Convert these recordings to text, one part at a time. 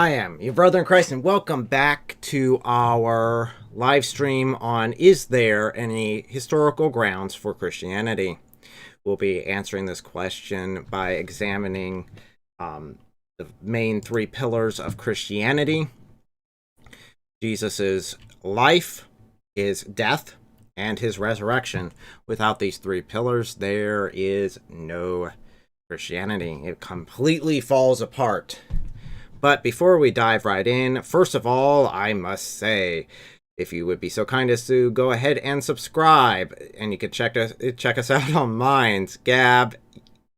I am your brother in Christ, and welcome back to our live stream on Is There Any Historical Grounds for Christianity? We'll be answering this question by examining the main three pillars of Christianity: Jesus's life, his death, and his resurrection. Without these three pillars, there is no Christianity. It completely falls apart. But before we dive right in, first of all, I must say, if you would be so kind as to go ahead and subscribe, and you can check us out on Minds, Gab,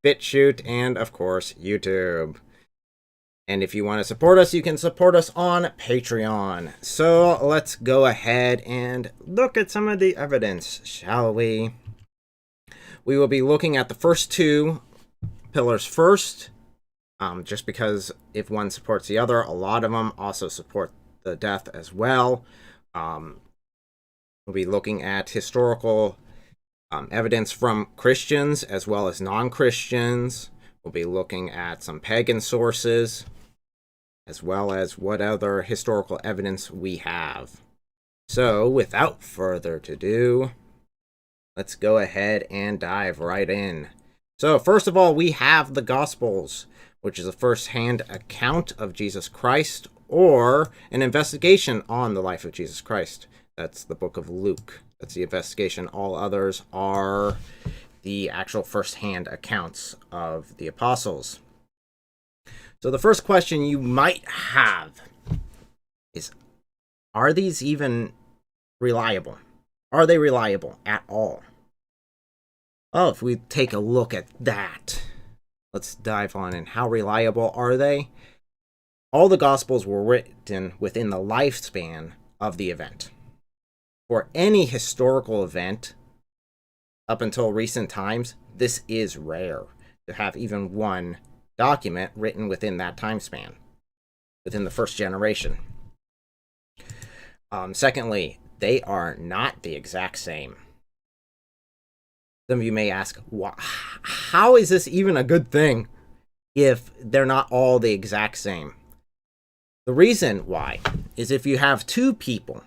BitChute, and of course, YouTube. And if you want to support us, you can support us on Patreon. So let's go ahead and look at some of the evidence, shall we? We will be looking at the first two pillars first. Just because if one supports the other, a lot of them also support the death as well. We'll be looking at historical evidence from Christians as well as non-Christians. We'll be looking at some pagan sources as well as what other historical evidence we have. So without further ado, let's go ahead and dive right in. So first of all, we have the Gospels, which is a first-hand account of Jesus Christ, or an investigation on the life of Jesus Christ. That's the book of Luke. That's the investigation. All others are the actual first-hand accounts of the apostles. So the first question you might have is, are these even reliable? Are they reliable at all? Well, if we take a look at that, let's dive on in. How reliable are they? All the Gospels were written within the lifespan of the event. For any historical event, up until recent times, this is rare to have even one document written within that time span, within the first generation. Secondly, they are not the exact same. Some of you may ask, how is this even a good thing if they're not all the exact same? The reason why is if you have two people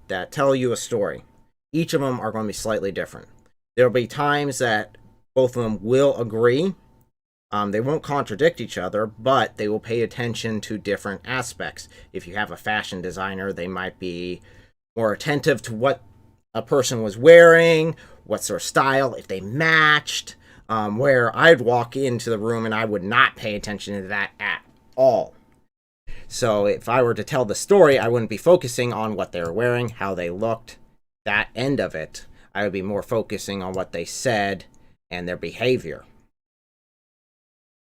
that tell you a story, each of them are going to be slightly different. There will be times that both of them will agree. They won't contradict each other, but they will pay attention to different aspects. If you have a fashion designer, they might be more attentive to what a person was wearing, what sort of style, if they matched, where I'd walk into the room and I would not pay attention to that at all. So if I were to tell the story, I wouldn't be focusing on what they were wearing, how they looked, that end of it. I would be more focusing on what they said and their behavior.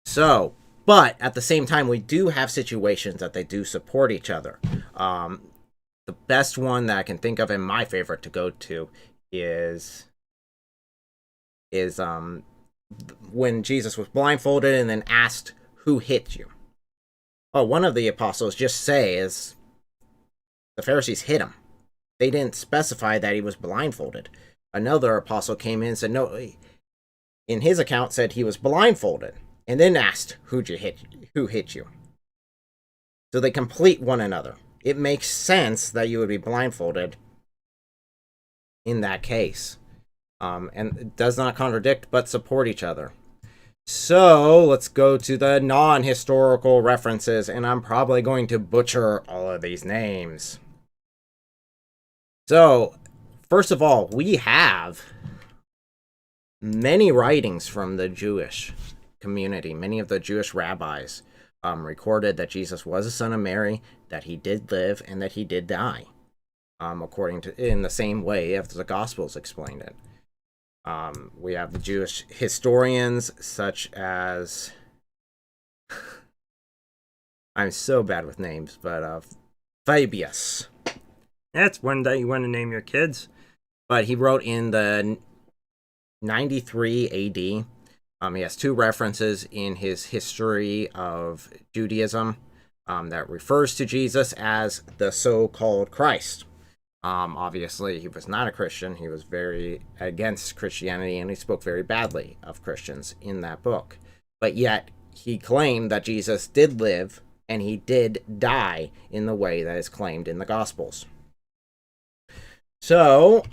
So, but at the same time, we do have situations that they do support each other. The best one that I can think of, and my favorite to go to, is when Jesus was blindfolded and then asked, "Who hit you?" Oh, one of the apostles just says the Pharisees hit him. They didn't specify that he was blindfolded. Another apostle came in and said, no, in his account said he was blindfolded, and then asked, who hit you? So they complete one another. It makes sense that you would be blindfolded in that case. And it does not contradict, but support each other. So let's go to the non-historical references, and I'm probably going to butcher all of these names. So, first of all, we have many writings from the Jewish community. Many of the Jewish rabbis recorded that Jesus was a son of Mary, that he did live, and that he did die, according to, in the same way as the Gospels explained it. We have the Jewish historians such as, I'm so bad with names, but Fabius. That's one that you want to name your kids. But he wrote in the 93 AD. He has two references in his history of Judaism that refers to Jesus as the so-called Christ. Obviously, he was not a Christian. He was very against Christianity, and he spoke very badly of Christians in that book. But yet, he claimed that Jesus did live, and he did die in the way that is claimed in the Gospels. So,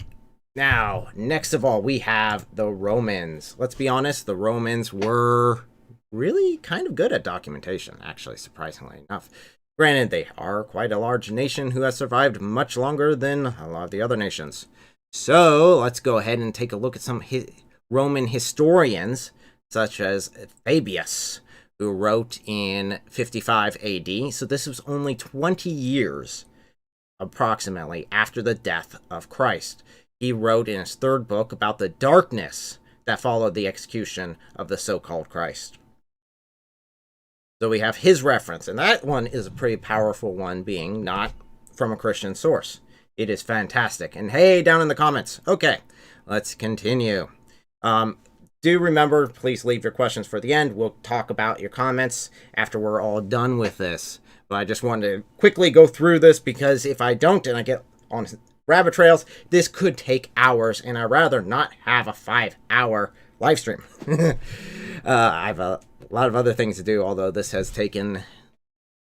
now, next of all, we have the Romans. Let's be honest, the Romans were really kind of good at documentation, actually, surprisingly enough. Granted, they are quite a large nation who has survived much longer than a lot of the other nations. So, let's go ahead and take a look at some Roman historians, such as Fabius, who wrote in 55 AD. So this was only 20 years, approximately, after the death of Christ. He wrote in his third book about the darkness that followed the execution of the so-called Christ. So we have his reference, and that one is a pretty powerful one, being not from a Christian source. It is fantastic. And hey, down in the comments. Okay, let's continue. Do remember, please leave your questions for the end. We'll talk about your comments after we're all done with this. But I just wanted to quickly go through this, because if I don't and I get on rabbit trails, this could take hours, and I'd rather not have a 5-hour live stream. I have a lot of other things to do, although this has taken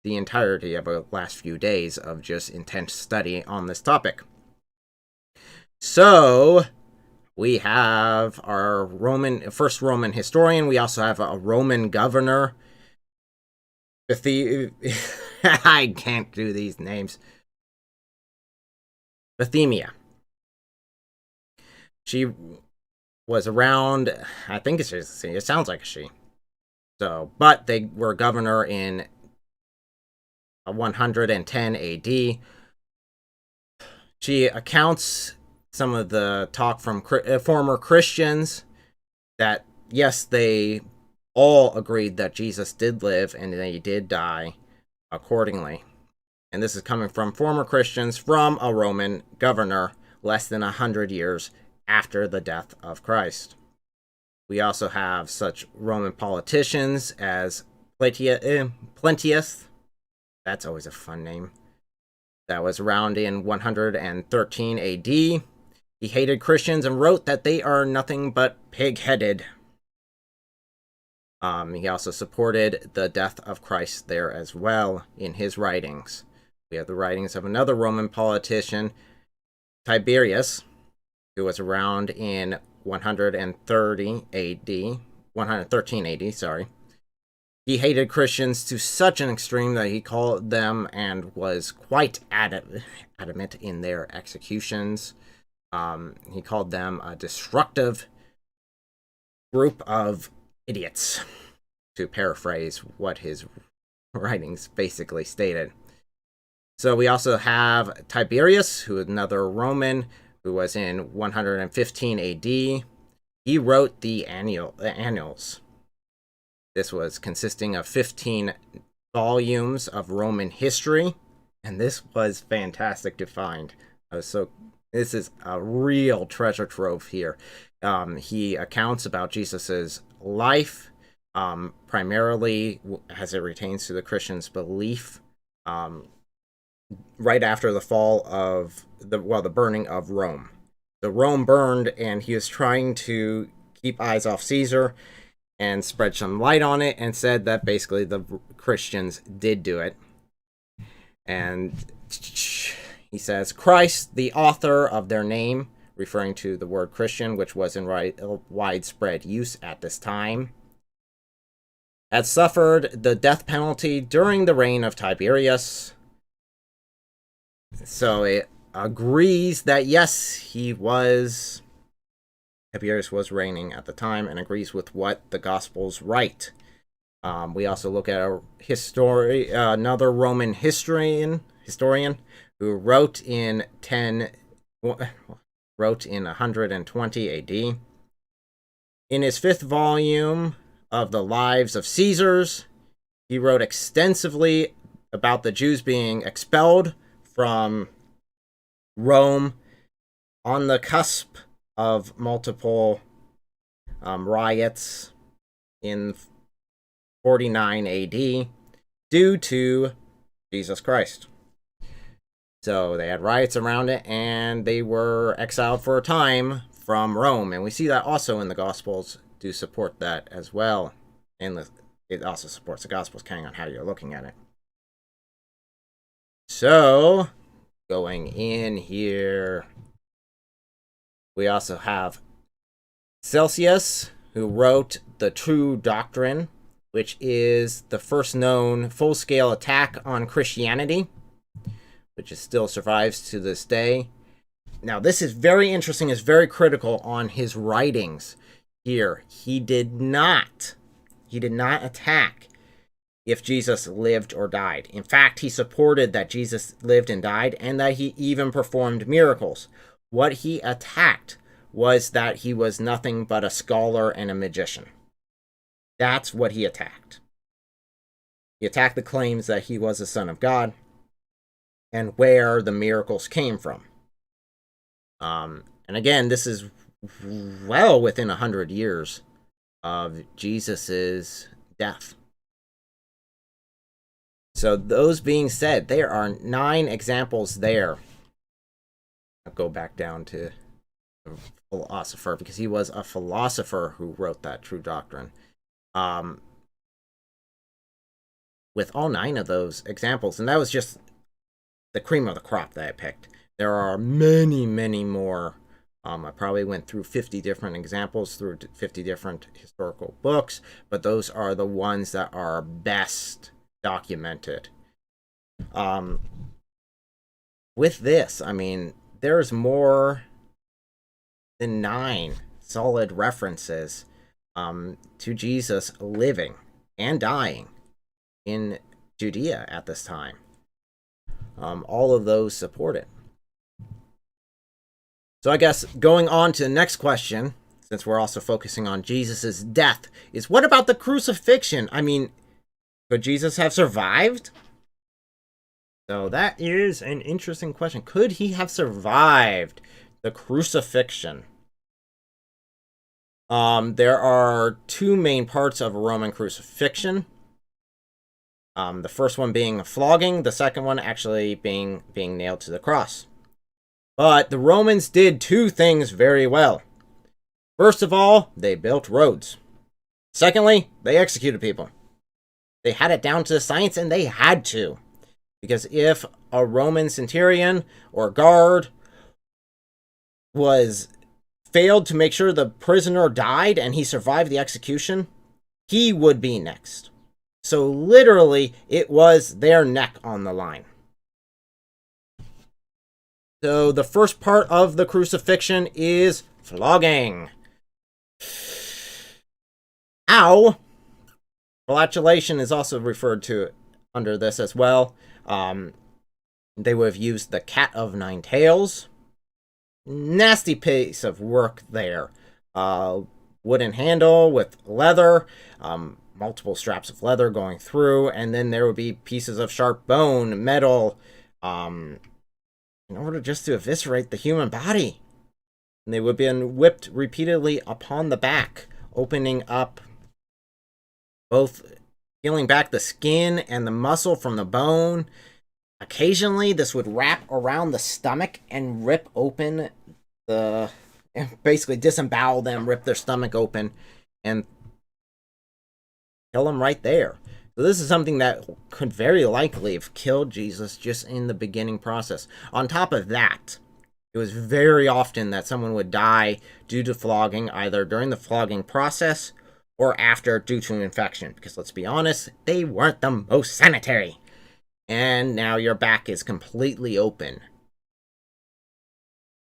the entirety of the last few days of just intense study on this topic. So, we have our first Roman historian. We also have a Roman governor. I can't do these names. Bithynia. She was around, I think it sounds like a she. So, but they were governor in 110 AD. She accounts some of the talk from former Christians that, yes, they all agreed that Jesus did live and that he did die accordingly. And this is coming from former Christians from a Roman governor less than 100 years after the death of Christ. We also have such Roman politicians as Plentius. That's always a fun name. That was around in 113 AD. He hated Christians and wrote that they are nothing but pig-headed. He also supported the death of Christ there as well in his writings. We have the writings of another Roman politician, Tiberius, who was around in 113 AD, sorry. He hated Christians to such an extreme that he called them and was quite adamant in their executions. He called them a destructive group of idiots, to paraphrase what his writings basically stated. So we also have Tiberius, who is another Roman, who was in 115 AD. He wrote the Annals. This was consisting of 15 volumes of Roman history, and this was fantastic to find. This is a real treasure trove here. He accounts about Jesus's life, primarily as it pertains to the Christians' belief, right after the fall of the burning of Rome. The Rome burned, and he was trying to keep eyes off Caesar and spread some light on it, and said that basically the Christians did do it. And he says, Christ, the author of their name, referring to the word Christian, which was in widespread use at this time, had suffered the death penalty during the reign of Tiberius. So it agrees that, yes, Tiberius was reigning at the time, and agrees with what the Gospels write. We also look at another Roman historian who wrote in 120 AD. In his 5th volume of the Lives of Caesars, he wrote extensively about the Jews being expelled from Rome on the cusp of multiple riots in 49 AD due to Jesus Christ. So they had riots around it, and they were exiled for a time from Rome. And we see that also in the Gospels do support that as well. And it also supports the Gospels, depending on how you're looking at it. So, going in here, we also have Celsius, who wrote The True Doctrine, which is the first known full-scale attack on Christianity, which still survives to this day. Now, this is very interesting, is very critical on his writings here. He did not attack if Jesus lived or died. In fact, he supported that Jesus lived and died, and that he even performed miracles. What he attacked was that he was nothing but a scholar and a magician. That's what he attacked. He attacked the claims that he was the Son of God and where the miracles came from. And again, this is well within 100 years of Jesus's death. So those being said, there are 9 examples there. I'll go back down to the philosopher, because he was a philosopher who wrote that True Doctrine. With all 9 of those examples, and that was just the cream of the crop that I picked. There are many, many more. I probably went through 50 different examples through 50 different historical books, but those are the ones that are best documented. With this, I mean, there's more than 9 solid references to Jesus living and dying in Judea at this time. All of those support it. So I guess going on to the next question, since we're also focusing on Jesus's death, is what about the crucifixion? I mean, could Jesus have survived? So that is an interesting question. Could he have survived the crucifixion? There are 2 main parts of a Roman crucifixion. The first one being a flogging, the second one actually being nailed to the cross. But the Romans did 2 things very well. First of all, they built roads. Secondly, they executed people. They had it down to science, and they had to. Because if a Roman centurion or guard failed to make sure the prisoner died and he survived the execution, he would be next. So literally, it was their neck on the line. So the first part of the crucifixion is flogging. Ow! Flatulation is also referred to under this as well. They would have used the cat of 9 tails. Nasty piece of work there. Wooden handle with leather, multiple straps of leather going through, and then there would be pieces of sharp bone, metal, in order just to eviscerate the human body. And they would be whipped repeatedly upon the back, opening up, both peeling back the skin and the muscle from the bone. Occasionally, this would wrap around the stomach and rip open basically disembowel them, rip their stomach open, and kill them right there. So this is something that could very likely have killed Jesus just in the beginning process. On top of that, it was very often that someone would die due to flogging, either during the flogging process or after due to an infection. Because let's be honest, they weren't the most sanitary. And now your back is completely open.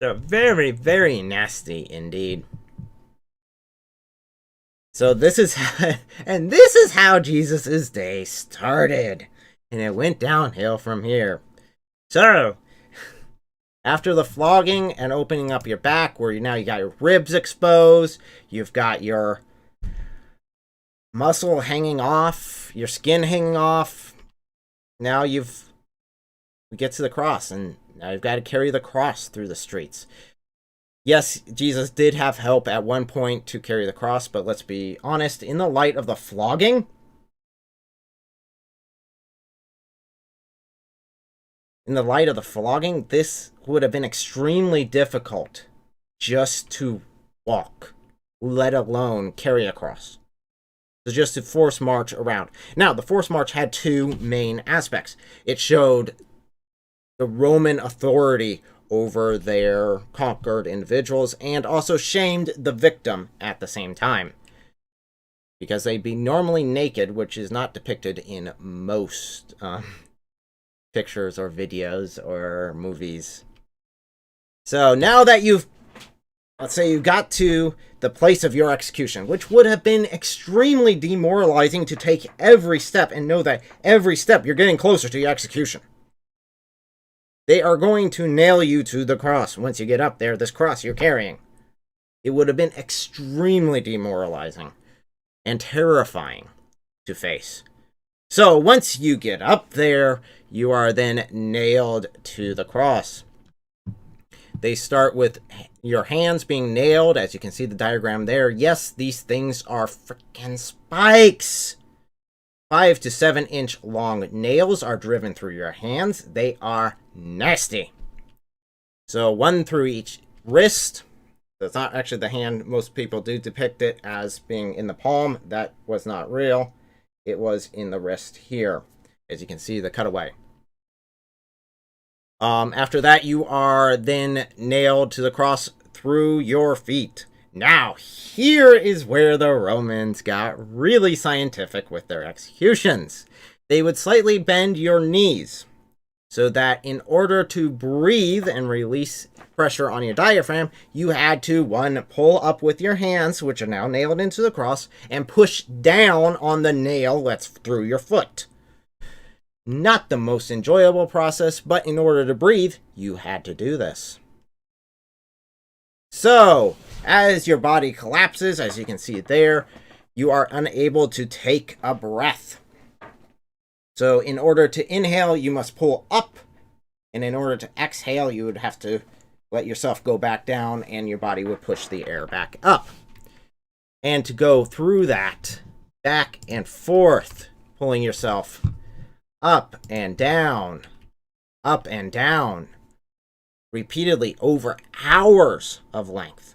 So very, very nasty indeed. So this is how Jesus' day started. And it went downhill from here. So, after the flogging and opening up your back, where now you got your ribs exposed, you've got your muscle hanging off, your skin hanging off. Now we get to the cross, and now you've got to carry the cross through the streets. Yes, Jesus did have help at one point to carry the cross, but let's be honest, in the light of the flogging, this would have been extremely difficult just to walk, let alone carry a cross. So just to force march around. Now, the force march had 2 main aspects. It showed the Roman authority over their conquered individuals, and also shamed the victim at the same time, because they'd be normally naked, which is not depicted in most pictures or videos or movies. So now that let's say you got to the place of your execution, which would have been extremely demoralizing to take every step and know that every step you're getting closer to your execution. They are going to nail you to the cross once you get up there, this cross you're carrying. It would have been extremely demoralizing and terrifying to face. So once you get up there, you are then nailed to the cross. They start with your hands being nailed, as you can see the diagram there. Yes, these things are freaking spikes. 5 to 7 inch long nails are driven through your hands. They are nasty. So one through each wrist. That's not actually the hand. Most people do depict it as being in the palm. That was not real. It was in the wrist here, as you can see the cutaway. After that, you are then nailed to the cross through your feet. Now, here is where the Romans got really scientific with their executions. They would slightly bend your knees so that in order to breathe and release pressure on your diaphragm, you had to, 1, pull up with your hands, which are now nailed into the cross, and push down on the nail that's through your foot. Not the most enjoyable process, but in order to breathe, you had to do this. So, as your body collapses, as you can see there, you are unable to take a breath. So, in order to inhale, you must pull up, and in order to exhale, you would have to let yourself go back down, and your body would push the air back up. And to go through that, back and forth, pulling yourself up and down, repeatedly over hours of length.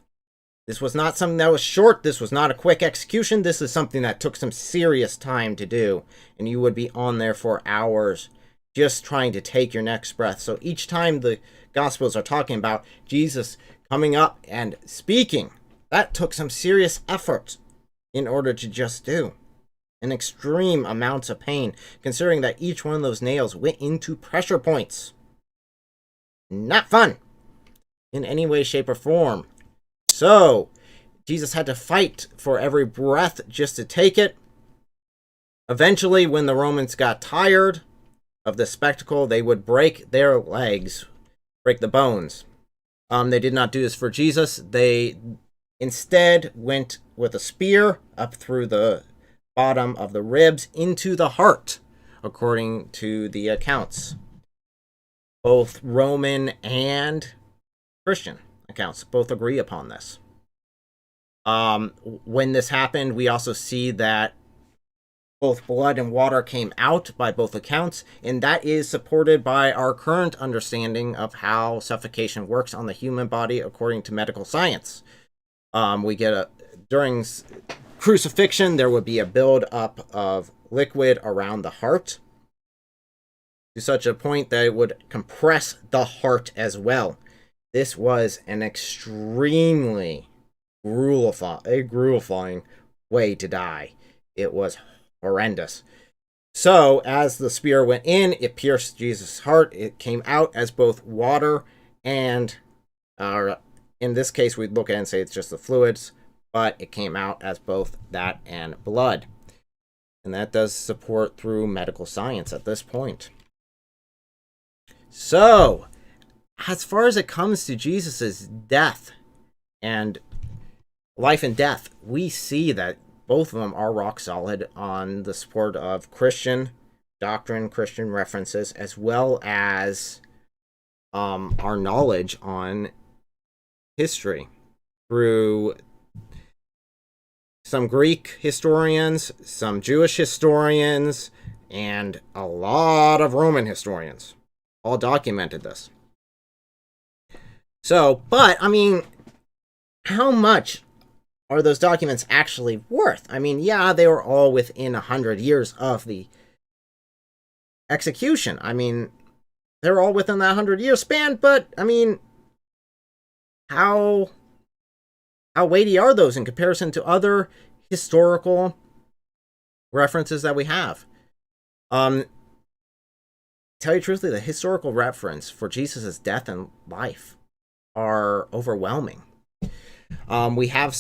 This was not something that was short. This was not a quick execution. This is something that took some serious time to do, and you would be on there for hours just trying to take your next breath. So each time the Gospels are talking about Jesus coming up and speaking, that took some serious effort in order to just do. An extreme amounts of pain, considering that each one of those nails went into pressure points. Not fun in any way, shape, or form. So, Jesus had to fight for every breath just to take it. Eventually, when the Romans got tired of the spectacle, they would break their legs, break the bones. They did not do this for Jesus. They instead went with a spear up through the bottom of the ribs into the heart, according to the accounts. Both Roman and Christian accounts both agree upon this. When this happened, we also see that both blood and water came out by both accounts, and that is supported by our current understanding of how suffocation works on the human body according to medical science. We get during crucifixion, there would be a build-up of liquid around the heart to such a point that it would compress the heart as well. This was an extremely gruelifying way to die. It was horrendous. So, as the spear went in, it pierced Jesus' heart. It came out as both water and, in this case, we'd look at it and say it's just the fluids, but it came out as both that and blood. And that does support through medical science at this point. So, as far as it comes to Jesus' death and life and death, we see that both of them are rock solid on the support of Christian doctrine, Christian references, as well as our knowledge on history through some Greek historians, some Jewish historians, and a lot of Roman historians all documented this. So, but, I mean, how much are those documents actually worth? I mean, yeah, they were all within 100 years of the execution. I mean, they're all within that 100-year span, but I mean, how weighty are those in comparison to other historical references that we have? Tell you truthfully, the historical reference for Jesus' death and life are overwhelming. We have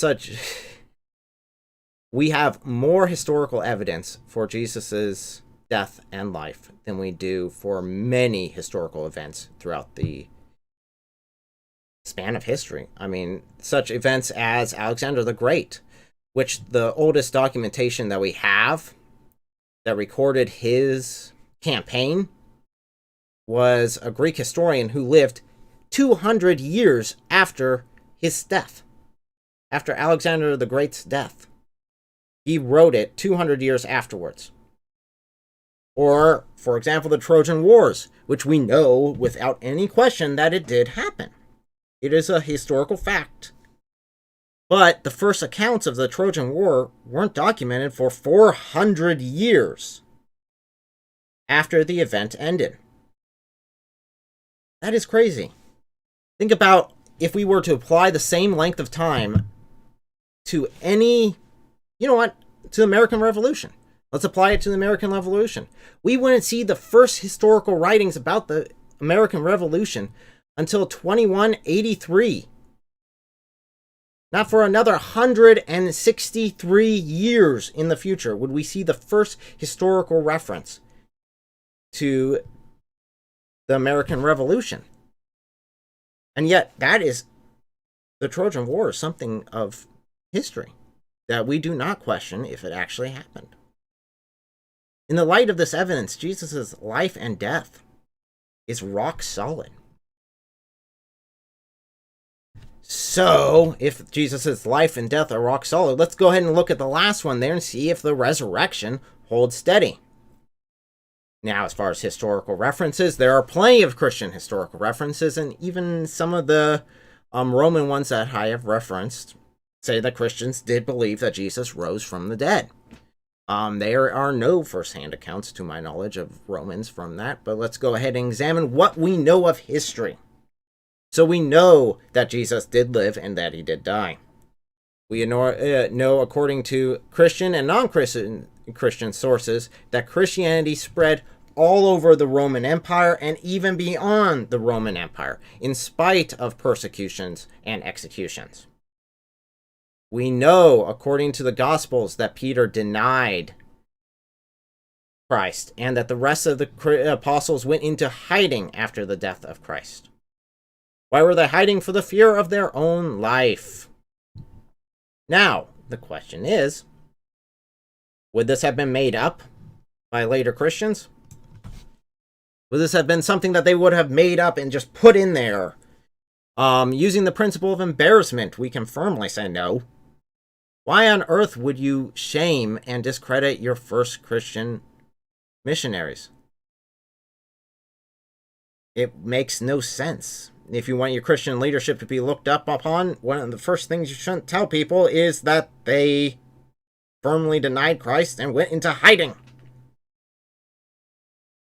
more historical evidence for Jesus' death and life than we do for many historical events throughout the span of history. I mean, such events as Alexander the Great, which the oldest documentation that we have that recorded his campaign was a Greek historian who lived 200 years after his death, after Alexander the Great's death. He wrote it 200 years afterwards. Or, for example, the Trojan Wars, which we know without any question that it did happen. It is a historical fact. But the first accounts of the Trojan War weren't documented for 400 years after the event ended. That is crazy. Think about if we were to apply the same length of time to to the American Revolution. Let's apply it to the American Revolution. We wouldn't see the first historical writings about the American Revolution until 2183. Not for another 163 years in the future would we see the first historical reference to the American Revolution. And yet, the Trojan War is something of history that we do not question if it actually happened. In the light of this evidence, Jesus' life and death is rock solid. So, if Jesus' life and death are rock solid, let's go ahead and look at the last one there and see if the resurrection holds steady. Now, as far as historical references, there are plenty of Christian historical references, and even some of the Roman ones that I have referenced say that Christians did believe that Jesus rose from the dead. There are no first-hand accounts, to my knowledge, of Romans from that, but let's go ahead and examine what we know of history. So we know that Jesus did live and that he did die. We know, according to Christian and non-Christian sources, that Christianity spread all over the Roman Empire and even beyond the Roman Empire, in spite of persecutions and executions. We know, according to the Gospels, that Peter denied Christ and that the rest of the apostles went into hiding after the death of Christ. Why were they hiding? For the fear of their own life. Now, the question is, would this have been made up by later Christians? Would this have been something that they would have made up and just put in there? Using the principle of embarrassment, we can firmly say no. Why on earth would you shame and discredit your first Christian missionaries? It makes no sense. If you want your Christian leadership to be looked up upon, one of the first things you shouldn't tell people is that they firmly denied Christ and went into hiding.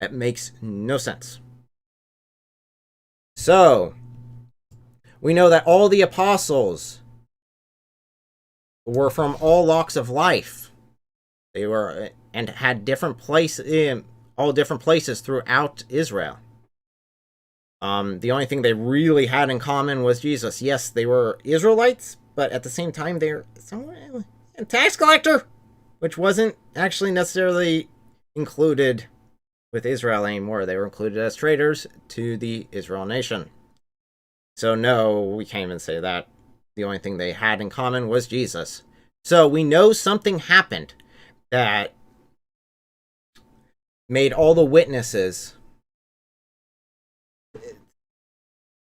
That makes no sense. So, we know that all the apostles were from all walks of life. They were and had different places, all different places throughout Israel. The only thing they really had in common was Jesus. Yes, they were Israelites, but at the same time, they're a tax collector, which wasn't actually necessarily included with Israel anymore. They were included as traitors to the Israel nation. So no, we can't even say that. The only thing they had in common was Jesus. So we know something happened that made all the witnesses.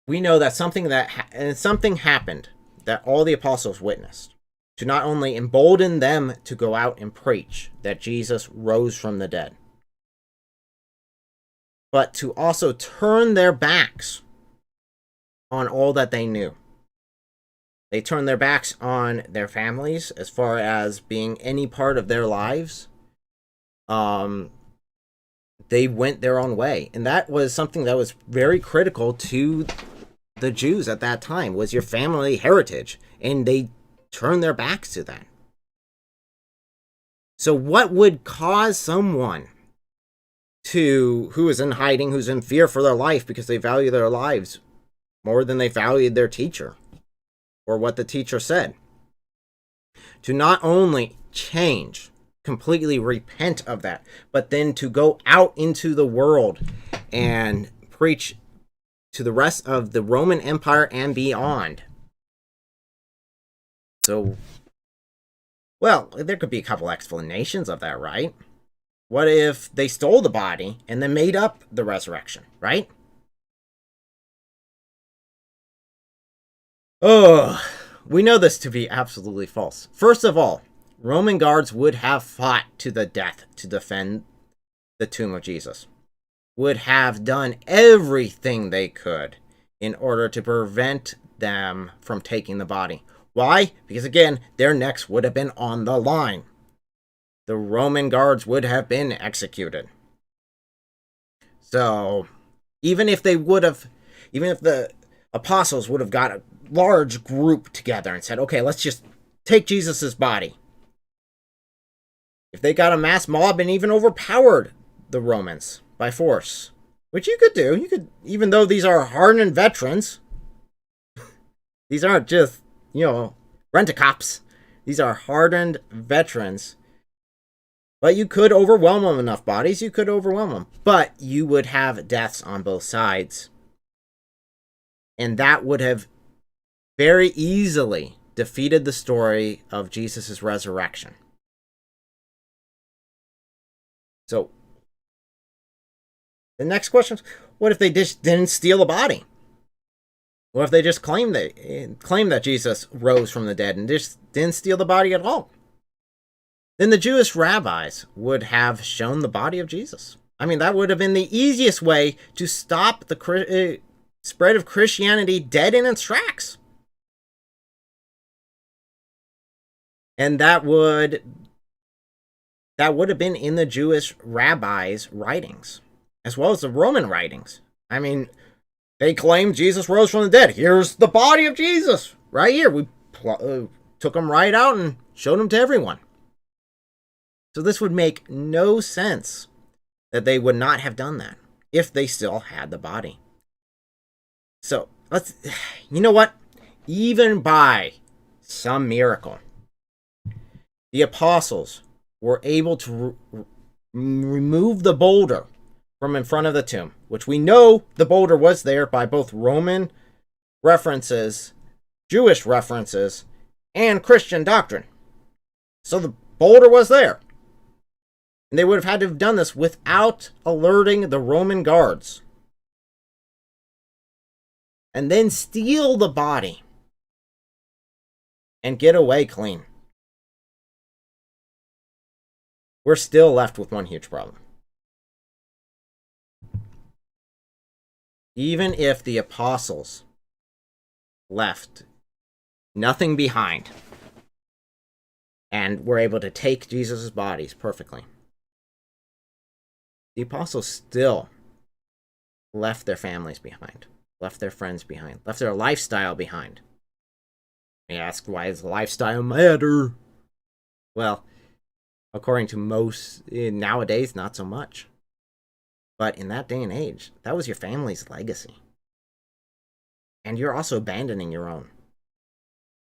We know that something happened that all the apostles witnessed to not only embolden them to go out and preach that Jesus rose from the dead, but to also turn their backs on all that they knew. They turned their backs on their families as far as being any part of their lives. they went their own way. And that was something that was very critical to the Jews at that time, was your family heritage. And they turned their backs to that. So what would cause someone who is in hiding, who's in fear for their life because they value their lives more than they valued their teacher or what the teacher said, to not only change, completely repent of that, but then to go out into the world and preach to the rest of the Roman Empire and beyond? So, well, there could be a couple explanations of that, right? What if they stole the body and then made up the resurrection, right? Oh, we know this to be absolutely false. First of all, Roman guards would have fought to the death to defend the tomb of Jesus, would have done everything they could in order to prevent them from taking the body. Why? Because again, their necks would have been on the line. The Roman guards would have been executed. So, even if the apostles would have got a large group together and said, okay, let's just take Jesus's body. If they got a mass mob and even overpowered the Romans by force, which you could do, even though these are hardened veterans, these aren't just, rent-a-cops. These are hardened veterans. But you could overwhelm them enough bodies, you could overwhelm them. But you would have deaths on both sides. And that would have very easily defeated the story of Jesus' resurrection. So, the next question is, what if they just didn't steal a body? What if they just claimed that Jesus rose from the dead and just didn't steal the body at all? Then the Jewish rabbis would have shown the body of Jesus. I mean, that would have been the easiest way to stop the spread of Christianity dead in its tracks. And that would have been in the Jewish rabbis' writings, as well as the Roman writings. I mean, they claimed Jesus rose from the dead. Here's the body of Jesus right here. We took him right out and showed him to everyone. So this would make no sense that they would not have done that if they still had the body. So you know what? Even by some miracle, the apostles were able to remove the boulder from in front of the tomb, which we know the boulder was there by both Roman references, Jewish references, and Christian doctrine. So the boulder was there. And they would have had to have done this without alerting the Roman guards. And then steal the body and get away clean. We're still left with one huge problem. Even if the apostles left nothing behind and were able to take Jesus' bodies perfectly, the apostles still left their families behind, left their friends behind, left their lifestyle behind. You ask, why does lifestyle matter? Well, according to most, nowadays, not so much. But in that day and age, that was your family's legacy. And you're also abandoning your own.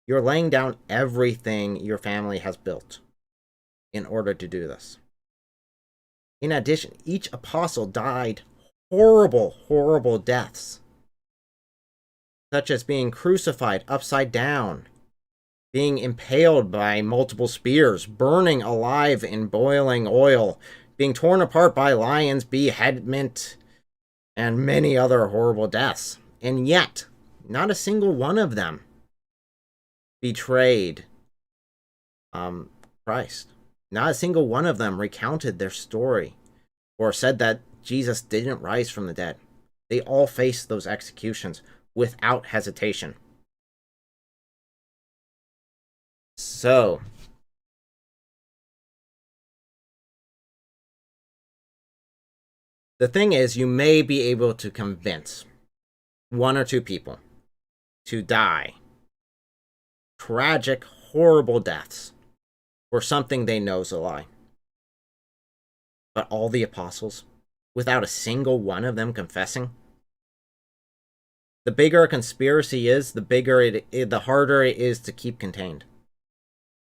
You're laying down everything your family has built in order to do this. In addition, each apostle died horrible, horrible deaths, such as being crucified upside down, being impaled by multiple spears, burning alive in boiling oil, being torn apart by lions, beheadment, and many other horrible deaths. And yet, not a single one of them betrayed Christ. Not a single one of them recounted their story or said that Jesus didn't rise from the dead. They all faced those executions without hesitation. So, The thing is, you may be able to convince one or two people to die tragic, horrible deaths for something they know is a lie. But all the apostles, without a single one of them confessing, the bigger a conspiracy is, the harder it is to keep contained.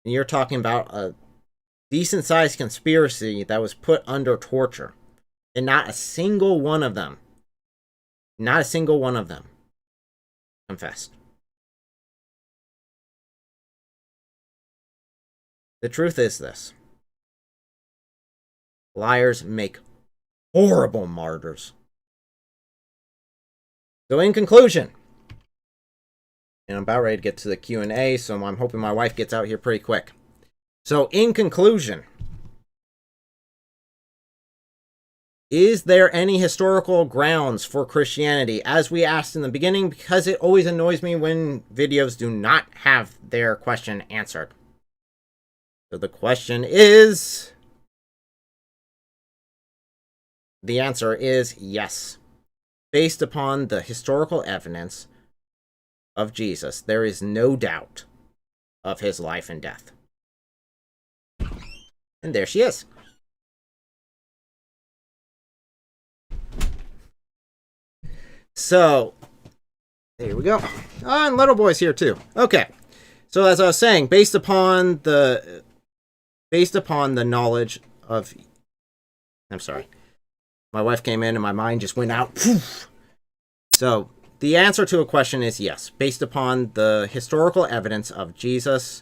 And you're talking about a decent-sized conspiracy that was put under torture, and not a single one of them confessed. The truth is this: liars make horrible martyrs. So in conclusion, and I'm about ready to get to the Q&A, so I'm hoping my wife gets out here pretty quick. So in conclusion, is there any historical grounds for Christianity? As we asked in the beginning, because it always annoys me when videos do not have their question answered. So the question is, the answer is yes. Based upon the historical evidence of Jesus, there is no doubt of his life and death. And there she is. So, there we go. Oh, and little boy's here too. Okay. So as I was saying, based upon the knowledge of... I'm sorry. My wife came in and my mind just went out. So, the answer to a question is yes. Based upon the historical evidence of Jesus,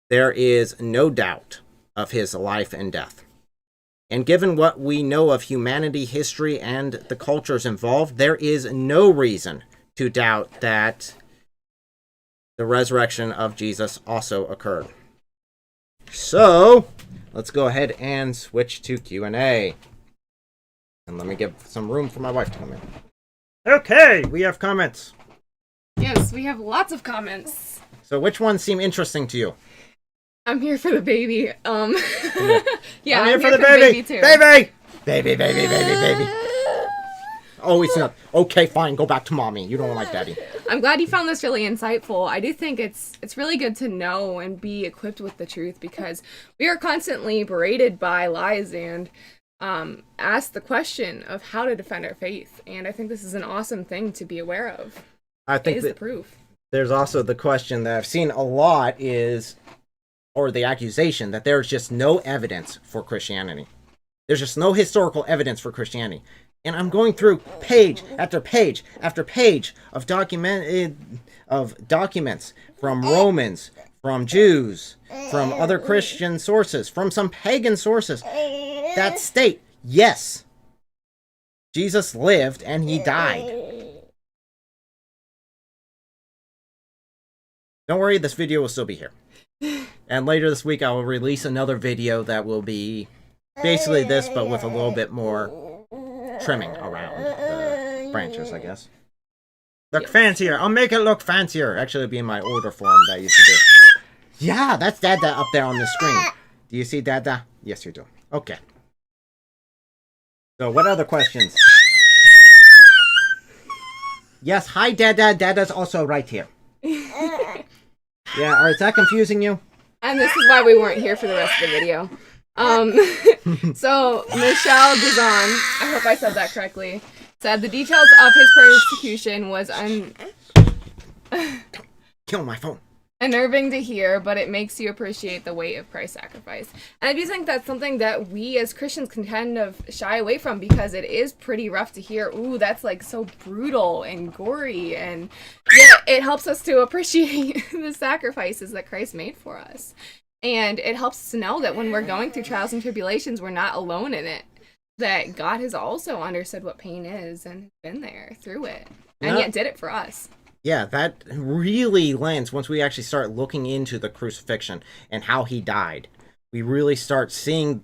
there is no doubt of his life and death. And given what we know of humanity, history, and the cultures involved, there is no reason to doubt that the resurrection of Jesus also occurred. So, let's go ahead and switch to Q&A. And let me give some room for my wife to come in. Okay, we have comments. Yes, we have lots of comments. So which ones seem interesting to you? I'm here for the baby. Yeah, I'm here for the baby too. Baby. Oh, it's not. Okay, fine. Go back to mommy. You don't like daddy. I'm glad you found this really insightful. I do think it's really good to know and be equipped with the truth, because we are constantly berated by lies and asked the question of how to defend our faith. And I think this is an awesome thing to be aware of. I think the proof. There's also the question that I've seen a lot is, or the accusation that there's just no evidence for Christianity. There's just no historical evidence for Christianity. And I'm going through page after page after page of documents from Romans, from Jews, from other Christian sources, from some pagan sources that state, yes, Jesus lived and he died. Don't worry, this video will still be here. And later this week I will release another video that will be basically this, but with a little bit more trimming around the branches, I guess. Look fancier. I'll make it look fancier. Actually, it'll be in my older form that I used to do. Yeah, that's Dada up there on the screen. Do you see Dada? Yes, you do. Okay. So, what other questions? Yes, hi Dada. Dada's also right here. Yeah, is that confusing you? And this is why we weren't here for the rest of the video. So Michelle Dizon, I hope I said that correctly, said the details of his persecution was Kill my phone. Unnerving to hear, but it makes you appreciate the weight of Christ's sacrifice. And I do think that's something that we as Christians can kind of shy away from, because it is pretty rough to hear, ooh, that's like so brutal and gory, and yet it helps us to appreciate the sacrifices that Christ made for us. And it helps us to know that when we're going through trials and tribulations, we're not alone in it. That God has also understood what pain is and been there through it. And yet did it for us. Yeah, that really lands once we actually start looking into the crucifixion and how he died. We really start seeing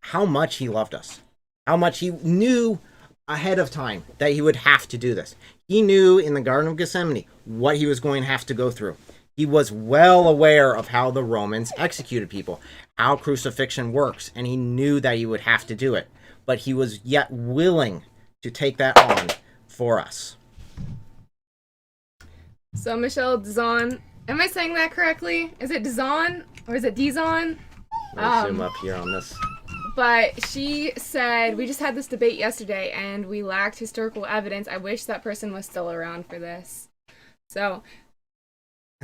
how much he loved us. How much he knew ahead of time that he would have to do this. He knew in the Garden of Gethsemane what he was going to have to go through. He was well aware of how the Romans executed people, how crucifixion works, and he knew that he would have to do it. but he was yet willing to take that on for us. So Michelle Dizon, am I saying that correctly? Is it Dizon or is it Dizon? Let me zoom up here on this. But she said, we just had this debate yesterday and we lacked historical evidence. I wish that person was still around for this. So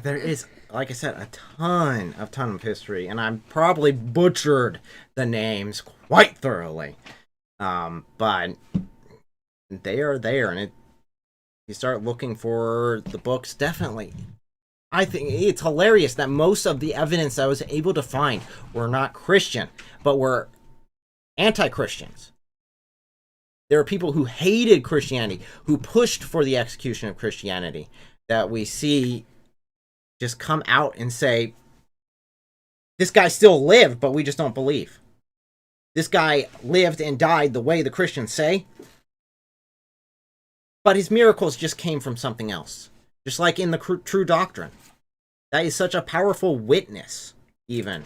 there is, like I said, a ton of history, and I'm probably butchered the names quite thoroughly. But they are there, and you start looking for the books, definitely. I think it's hilarious that most of the evidence I was able to find were not Christian, but were anti-Christians. There are people who hated Christianity, who pushed for the execution of Christianity, that we see just come out and say, this guy still lived, but we just don't believe. This guy lived and died the way the Christians say, but his miracles just came from something else. Just like in the true doctrine. That is such a powerful witness, even,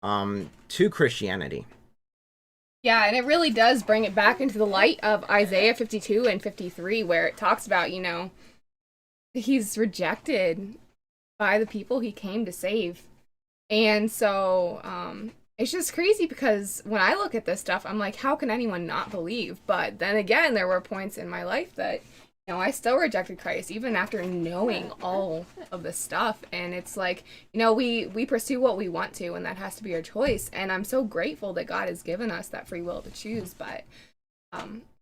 to Christianity. yeah, and it really does bring it back into the light of Isaiah 52 and 53, where it talks about, he's rejected by the people he came to save. And so it's just crazy because when I look at this stuff, I'm like, how can anyone not believe? But then again, there were points in my life that, I still rejected Christ even after knowing all of this stuff. And it's like, we pursue what we want to, and that has to be our choice. And I'm so grateful that God has given us that free will to choose. But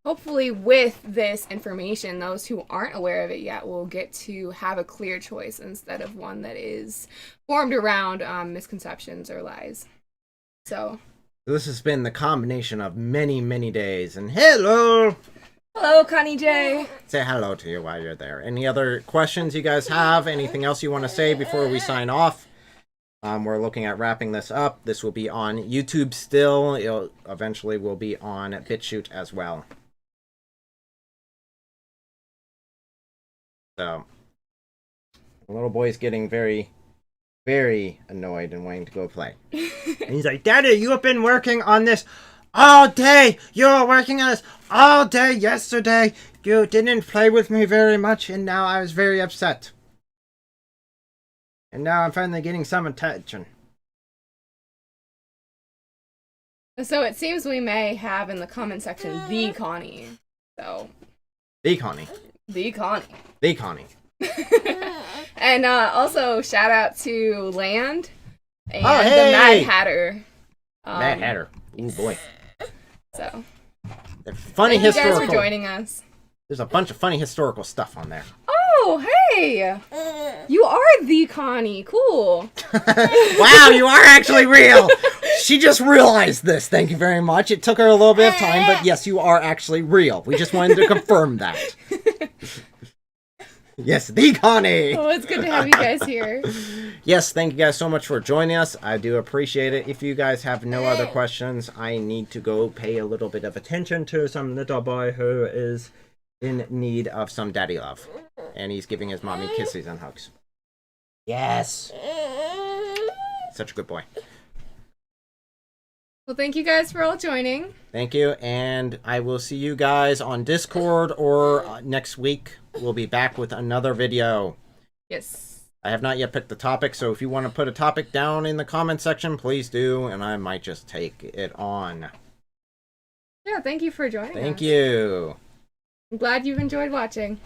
hopefully with this information, those who aren't aware of it yet will get to have a clear choice instead of one that is formed around misconceptions or lies. So this has been the combination of many, many days. And hello, Connie J. Say hello to you while you're there. Any other questions you guys have? Anything else you want to say before we sign off? We're looking at wrapping this up. This will be on YouTube still. It eventually will be on BitChute as well. So, the little boy's getting very, very annoyed and wanting to go play. And he's like, Daddy, you have been working on this all day. You were working on this all day yesterday. You didn't play with me very much, and now I was very upset. And now I'm finally getting some attention. So it seems we may have in the comment section the Connie. So The Connie. the Connie. The Connie. And also shout out to Land and Oh, the hey! Mad Hatter. Mad Hatter. Oh boy. So They're funny thank you guys historical. for joining us. There's a bunch of funny historical stuff on there. Oh, hey! You are the Connie. Cool. Wow, you are actually real. She just realized this. Thank you very much. It took her a little bit of time, but yes, you are actually real. We just wanted to confirm that. Yes, the Connie. Oh, it's good to have you guys here. Yes, thank you guys so much for joining us. I do appreciate it. If you guys have no other questions, I need to go pay a little bit of attention to some little boy who is in need of some daddy love. And he's giving his mommy kisses and hugs. Yes. Such a good boy. Well, thank you guys for all joining. Thank you, and I will see you guys on Discord or next week. We'll be back with another video. Yes. I have not yet picked the topic, so if you want to put a topic down in the comment section, please do, and I might just take it on. Yeah, thank you for joining us. Thank you. I'm glad you've enjoyed watching.